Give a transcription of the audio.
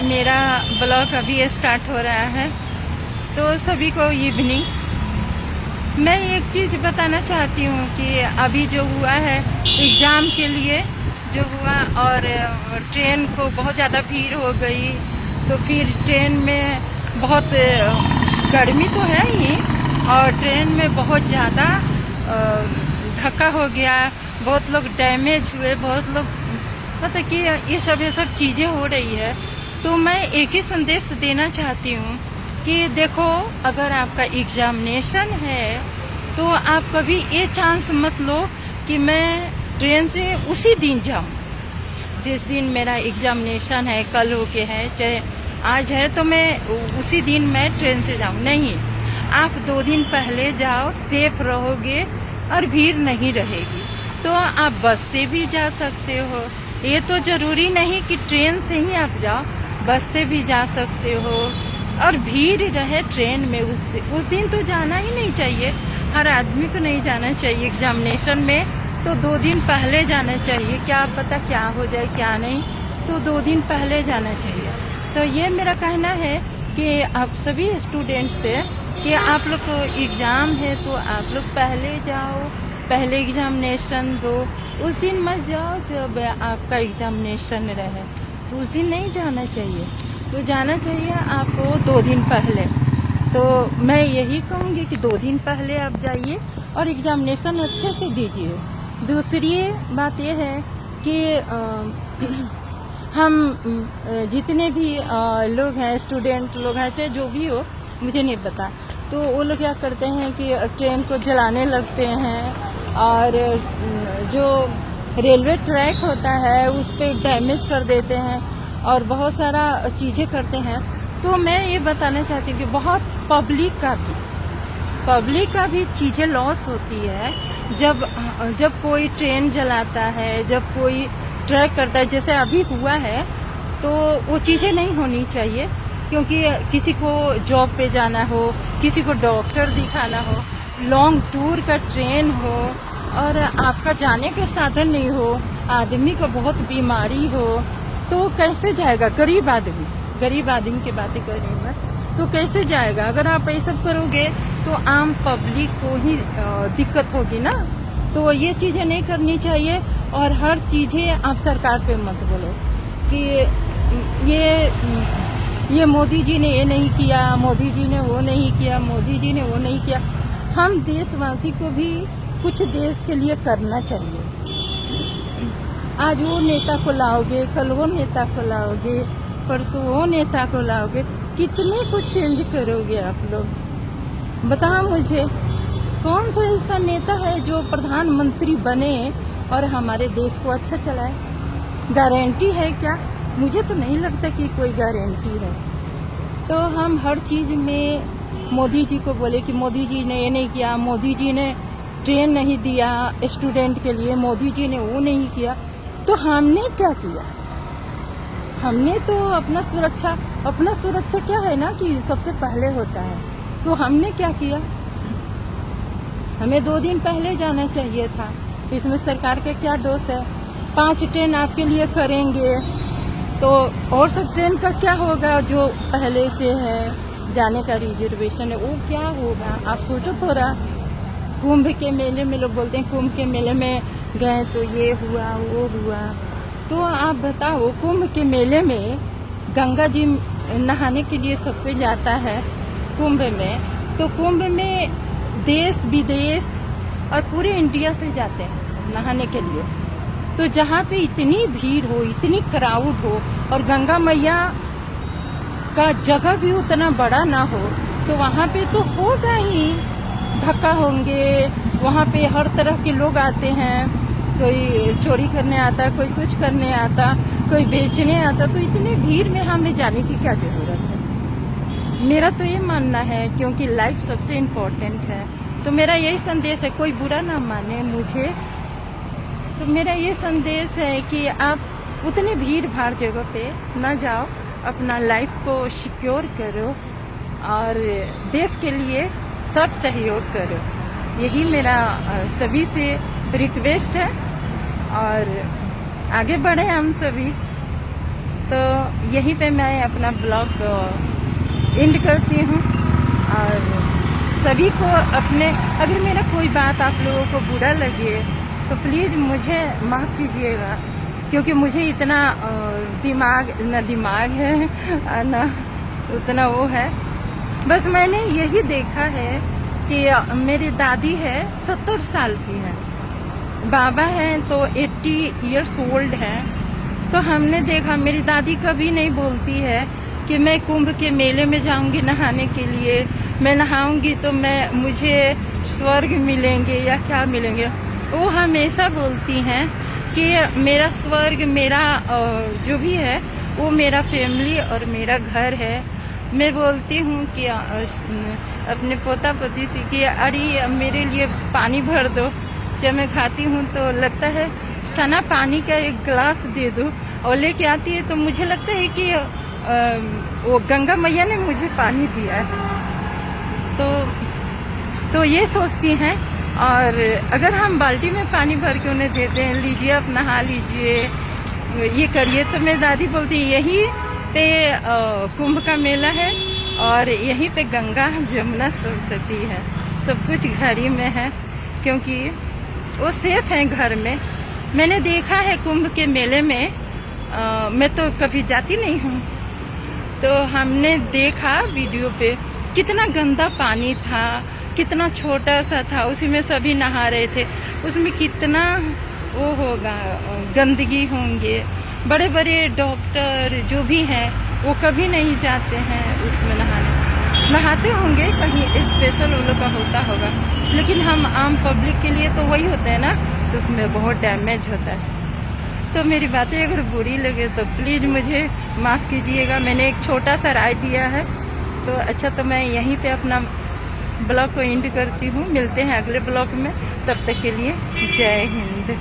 मेरा ब्लॉग अभी स्टार्ट हो रहा है, तो सभी को इवनिंग। मैं एक चीज़ बताना चाहती हूँ कि अभी जो हुआ है एग्ज़ाम के लिए जो हुआ, और ट्रेन को बहुत ज़्यादा भीड़ हो गई, तो फिर ट्रेन में बहुत गर्मी तो है ही, और ट्रेन में बहुत ज़्यादा धक्का हो गया, बहुत लोग डैमेज हुए, बहुत लोग मतलब कि ये सब चीज़ें हो रही है। तो मैं एक ही संदेश देना चाहती हूँ कि देखो, अगर आपका एग्जामिनेशन है तो आप कभी ये चांस मत लो कि मैं ट्रेन से उसी दिन जाऊँ जिस दिन मेरा एग्जामिनेशन है, कल हो के है, चाहे आज है, तो मैं उसी दिन मैं ट्रेन से जाऊँ। नहीं, आप 2 दिन पहले जाओ, सेफ रहोगे और भीड़ नहीं रहेगी। तो आप बस से भी जा सकते हो, ये तो ज़रूरी नहीं कि ट्रेन से ही आप जाओ, बस से भी जा सकते हो। और भीड़ रहे ट्रेन में उस दिन तो जाना ही नहीं चाहिए, हर आदमी को नहीं जाना चाहिए एग्जामिनेशन में, तो 2 दिन पहले जाना चाहिए। क्या पता क्या हो जाए क्या नहीं, तो 2 दिन पहले जाना चाहिए। तो ये मेरा कहना है कि आप सभी स्टूडेंट से कि आप लोग को एग्ज़ाम है तो आप लोग पहले जाओ, पहले एग्जामिनेशन दो। उस दिन मत जाओ जब आपका एग्जामिनेशन रहे, तो उस दिन नहीं जाना चाहिए, तो जाना चाहिए आपको 2 दिन पहले। तो मैं यही कहूँगी कि 2 दिन पहले आप जाइए और एग्जामिनेशन अच्छे से दीजिए। दूसरी बात यह है कि हम जितने भी लोग हैं, स्टूडेंट लोग हैं, चाहे जो भी हो, मुझे नहीं पता, तो वो लोग क्या करते हैं कि ट्रेन को जलाने लगते हैं, और जो रेलवे ट्रैक होता है उस पर डैमेज कर देते हैं, और बहुत सारा चीज़ें करते हैं। तो मैं ये बताना चाहती हूँ कि बहुत पब्लिक का भी चीज़ें लॉस होती है जब कोई ट्रेन जलाता है, जब कोई ट्रैक करता है, जैसे अभी हुआ है। तो वो चीज़ें नहीं होनी चाहिए, क्योंकि किसी को जॉब पे जाना हो, किसी को डॉक्टर दिखाना हो, लॉन्ग टूर का ट्रेन हो, और आपका जाने का साधन नहीं हो, आदमी को बहुत बीमारी हो, तो कैसे जाएगा? गरीब आदमी की बातें कर रही हूँ मैं, तो कैसे जाएगा? अगर आप ये सब करोगे तो आम पब्लिक को ही दिक्कत होगी ना। तो ये चीज़ें नहीं करनी चाहिए, और हर चीज़ें आप सरकार पे मत बोलो कि ये मोदी जी ने ये नहीं किया, मोदी जी ने वो नहीं किया, मोदी जी ने वो नहीं किया। हम देशवासी को भी कुछ देश के लिए करना चाहिए। आज वो नेता को लाओगे, कल वो नेता को लाओगे, परसों वो नेता को लाओगे, कितने कुछ चेंज करोगे आप लोग? बताओ मुझे, कौन सा ऐसा नेता है जो प्रधानमंत्री बने और हमारे देश को अच्छा चलाए? गारंटी है क्या? मुझे तो नहीं लगता कि कोई गारंटी है। तो हम हर चीज़ में मोदी जी को बोले कि मोदी जी ने ये नहीं किया, मोदी जी ने ट्रेन नहीं दिया स्टूडेंट के लिए, मोदी जी ने वो नहीं किया। तो हमने क्या किया? हमने तो अपना सुरक्षा क्या है ना कि सबसे पहले होता है। तो हमने क्या किया? हमें 2 दिन पहले जाना चाहिए था। इसमें सरकार का क्या दोष है? 5 ट्रेन आपके लिए करेंगे, तो और सब ट्रेन का क्या होगा? जो पहले से है जाने का रिजर्वेशन है, वो क्या होगा? आप सोचो थोड़ा। कुंभ के मेले में लोग बोलते हैं कुंभ के मेले में गए तो ये हुआ वो हुआ, तो आप बताओ, कुंभ के मेले में गंगा जी नहाने के लिए सब कोई जाता है कुंभ में, तो कुंभ में देश विदेश और पूरे इंडिया से जाते हैं नहाने के लिए। तो जहाँ पे इतनी भीड़ हो, इतनी क्राउड हो, और गंगा मैया का जगह भी उतना बड़ा ना हो, तो वहाँ पे तो होगा ही, धक्का होंगे। वहाँ पे हर तरह के लोग आते हैं, कोई चोरी करने आता, कोई कुछ करने आता, कोई बेचने आता, तो इतनी भीड़ में हमें जाने की क्या ज़रूरत है? मेरा तो ये मानना है, क्योंकि लाइफ सबसे इम्पोर्टेंट है। तो मेरा यही संदेश है, कोई बुरा ना माने मुझे, तो मेरा ये संदेश है कि आप उतनी भीड़ भाड़ जगह पे ना जाओ, अपना लाइफ को सिक्योर करो और देश के लिए सब सहयोग करो। यही मेरा सभी से रिक्वेस्ट है, और आगे बढ़े हम सभी। तो यहीं पे मैं अपना ब्लॉग एंड करती हूँ। और सभी को अपने, अगर मेरा कोई बात आप लोगों को बुरा लगे तो प्लीज़ मुझे माफ़ कीजिएगा, क्योंकि मुझे इतना दिमाग है ना उतना वो है। बस मैंने यही देखा है कि मेरी दादी है 70 साल की है, बाबा हैं तो 80 इयर्स ओल्ड है। तो हमने देखा, मेरी दादी कभी नहीं बोलती है कि मैं कुंभ के मेले में जाऊंगी नहाने के लिए, मैं नहाऊंगी तो मुझे स्वर्ग मिलेंगे या क्या मिलेंगे। वो हमेशा बोलती हैं कि मेरा स्वर्ग, मेरा जो भी है वो मेरा फैमिली और मेरा घर है। मैं बोलती हूँ कि अपने पोता पोती से कि अरे मेरे लिए पानी भर दो। जब मैं खाती हूँ तो लगता है सना पानी का एक गिलास दे दो, और लेके आती है तो मुझे लगता है कि वो गंगा मैया ने मुझे पानी दिया है। तो ये सोचती हैं। और अगर हम बाल्टी में पानी भर के उन्हें देते हैं, लीजिए आप नहा लीजिए, ये करिए, तो मेरी दादी बोलती है यही पे कुंभ का मेला है और यहीं पे गंगा जमुना सरस्वती है, सब कुछ घर ही में है, क्योंकि वो सेफ है घर में। मैंने देखा है कुंभ के मेले में, मैं तो कभी जाती नहीं हूँ, तो हमने देखा वीडियो पे कितना गंदा पानी था, कितना छोटा सा था, उसी में सभी नहा रहे थे। उसमें कितना वो होगा, गंदगी होंगे। बड़े बड़े डॉक्टर जो भी हैं वो कभी नहीं जाते हैं उसमें नहाते होंगे, कहीं स्पेशल उन लोग का होता होगा, लेकिन हम आम पब्लिक के लिए तो वही होते हैं ना, तो उसमें बहुत डैमेज होता है। तो मेरी बातें अगर बुरी लगे तो प्लीज़ मुझे माफ़ कीजिएगा। मैंने एक छोटा सा राय दिया है, तो अच्छा, तो मैं यहीं पे अपना ब्लॉग को एंड करती हूँ। मिलते हैं अगले ब्लॉग में, तब तक के लिए जय हिंद।